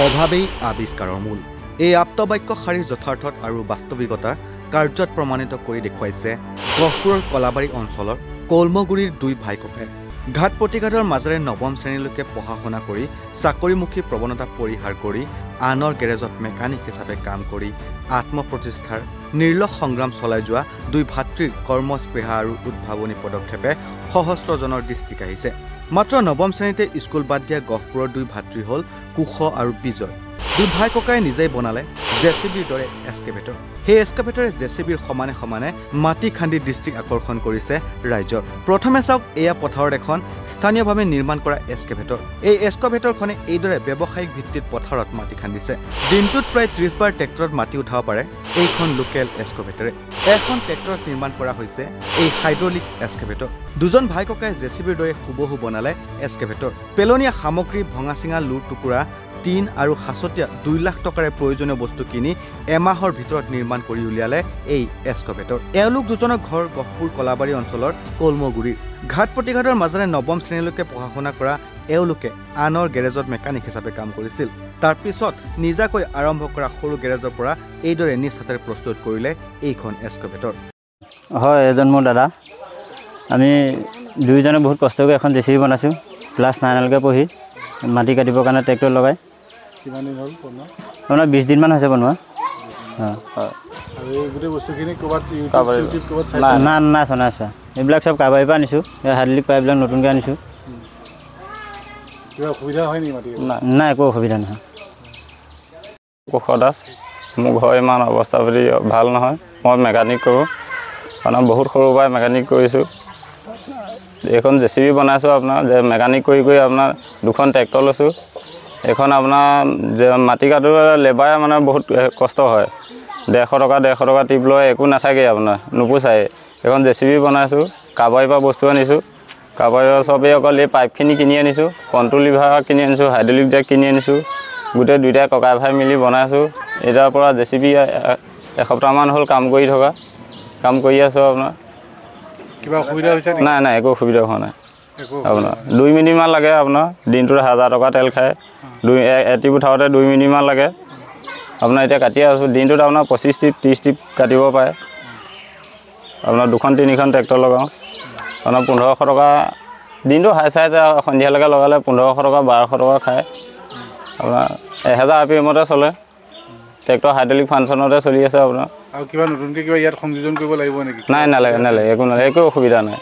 অভাৱেই আৱিষ্কাৰৰ মূল। এই আপ্তবাক্য শাৰীৰ যথাৰ্থত আৰু বাস্তৱিকতা কাৰ্যত প্ৰমাণিত কৰি দেখুৱাইছে গহপুৰৰ কলাবাৰী অঞ্চলৰ কলমগুৰিৰ দুই ভাই ককাই। ঘাট প্ৰতিঘাতৰ মাজেৰে নৱম শ্ৰেণীলৈকে পঢ়া শুনা কৰি চাকৰিমুখী প্ৰৱণতা পৰিহাৰ কৰি আনৰ গেৰেজত মেকানিক হিচাপে কাম কৰি আত্মপ্ৰতিষ্ঠাৰ নিৰ্লস সংগ্ৰাম চলাই যোৱা দুই ভাতৃৰ কৰ্মস্পৃহা আৰু উদ্ভাৱনী পদক্ষেপে সহস্ৰজনৰ দৃষ্টি কাঢ়িছে। মাত্ৰ নৱম শ্ৰেণীতে স্কুল বাদ দিয়া গহপুৰৰ দুই ভাতৃ হ'ল কুশ আৰু বিজয়। দুই ভাই ককাই নিজেই বনালে জেচিবিৰ দৰে এক্সকেভেটৰ। সেই এক্সকেভেটৰে জেচিবিৰ সমানে সমানে মাটি খান্দি দৃষ্টি আকৰ্ষণ কৰিছে ৰাইজৰ। প্ৰথমে চাওক, এয়া পথাৰত এখন স্থানীয়ভাৱে নিৰ্মাণ কৰা এক্সকেভেটৰ। এই এক্সকেভেটৰখনে এইদৰে ব্যৱসায়িক ভিত্তিত পথাৰত মাটি খান্দিছে। দিনটোত প্ৰায় 30 বাৰ ট্ৰেক্টৰত মাটি উঠাব পাৰে এইখন লোকেল এক্সকেভেটৰে। এখন ট্ৰেক্টৰত নিৰ্মাণ কৰা হৈছে এই হাইড্ৰলিক এক্সকেভেটৰ। দুজন ভাই ককাই জেচিবিৰ দৰে হুবহু বনালে এক্সকেভেটৰ। পেলনীয়া সামগ্ৰী, ভঙা চিঙা লুৰ টুকুৰা, টিন আৰু সাঁচতীয়া 2 লাখ টকাৰে প্ৰয়োজনীয় বস্তু কিনি এমাহৰ ভিতৰত নিৰ্মাণ কৰি উলিয়ালে এই এক্সকেভেটৰ। এওঁলোক দুজনৰ ঘৰ গহপুৰ কলাবাৰী অঞ্চলৰ কলমগুৰিৰ। ঘাট প্ৰতিঘাতৰ মাজেৰে নৱম শ্ৰেণীলৈকে পঢ়া শুনা কৰা এওঁলোকে আনৰ গেৰেজত মেকানিক হিচাপে কাম কৰিছিল। তাৰ পিছত নিজাকৈ আৰম্ভ কৰা সৰু গেৰেজৰ পৰা এইদৰে নিজ হাতেৰে প্ৰস্তুত কৰিলে এইখন এক্সকেভেটৰ। হয়, এজন মোৰ দাদা। আমি দুয়োজনে বহুত কষ্ট কৰি এখন জেচিবি বনাইছোঁ। ক্লাছ 9লৈকে পঢ়ি মাটি কাটিবৰ কাৰণে ট্ৰেক্টৰ লগাই। কিমান দিন হ'ল বনোৱা? আপোনাৰ 20 দিনমান হৈছে বনোৱা। আৰু এই গোটেই বস্তুখিনি ক'ৰবাত নাই চোৱা। এইবিলাক চব কাৰবাৰীৰ পৰা আনিছোঁ। এই হাইড্ৰলিক পাইপবিলাক নতুনকৈ আনিছোঁ। কিবা অসুবিধা হয় নেকি মাটি? নাই, একো অসুবিধা নহয়। কুশ দাস। মোৰ ঘৰ ইমান অৱস্থা পাতি ভাল নহয়। মই মেকানিক কৰোঁ। আপোনাৰ বহুত সৰুৰ পৰাই মেকানিক কৰিছোঁ। এইখন জেচিবি বনাইছোঁ। আপোনাৰ মেকানিক কৰি কৰি আপোনাৰ 2খন ট্ৰেক্টৰ লৈছোঁ। এইখন আপোনাৰ মাটি কাটোৰে লেবাৰে মানে বহুত কষ্ট হয়। 150 টকা টিপ লয়, একো নাথাকে আপোনাৰ, নোপোচাই। এইখন জেচিবি বনাইছোঁ। কাৰবাৰীৰ পৰা বস্তু আনিছোঁ। কাৰবাৰীৰ চবেই অকল এই পাইপখিনি কিনি আনিছোঁ, কণ্ট্ৰল লিভাৰ কিনি আনিছোঁ, হাইড্ৰলিক জেক কিনি আনিছোঁ। গোটেই দুইটাই ককাই ভাই মিলি বনাইছোঁ। এতিয়াৰ পৰা জেচিবি এসপ্তাহমান হ'ল কাম কৰি আছোঁ আপোনাৰ। কিবা অসুবিধা হৈছে? নাই, একো অসুবিধা হোৱা নাই। আপোনাৰ 2 মিনিটমান লাগে। আপোনাৰ দিনটোত 1000 টকা তেল খায়। এটিপ উঠাওঁতে 2 মিনিটমান লাগে। আপোনাৰ এতিয়া কাটি আছোঁ। দিনটোত আপোনাৰ 25 টিপ 30 টিপ কাটিব পাৰে। আপোনাৰ 2খন 3খন ট্ৰেক্টৰ লগাওঁ। আপোনাৰ 1500 টকা দিনটো হাই চাইজ সন্ধিয়ালৈকে লগালে 1500 টকা 1200 টকা খায়। আপোনাৰ 1000 RPMতে চলে। ট্ৰেক্টৰ হাইড্ৰলিক ফাংচনতে চলি আছে আপোনাৰ। আৰু কিবা নতুনকৈ কিবা ইয়াত সংযোজন কৰিব লাগিব নেকি? নাই, নালাগে, একো অসুবিধা নাই।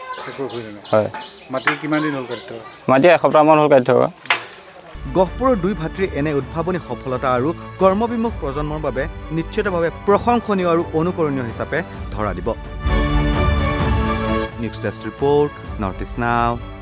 হয়। মাটি কিমান দিন হ'ল কাটি থকা? মাটি এসপ্তাহমান হ'ল কাটি থকা। গহপুৰৰ দুই ভাতৃৰ এনে উদ্ভাৱনী সফলতা আৰু কৰ্মবিমুখ প্ৰজন্মৰ বাবে নিশ্চিতভাৱে প্ৰশংসনীয় আৰু অনুকৰণীয় হিচাপে ধৰা দিব। News desk report, north east নাও।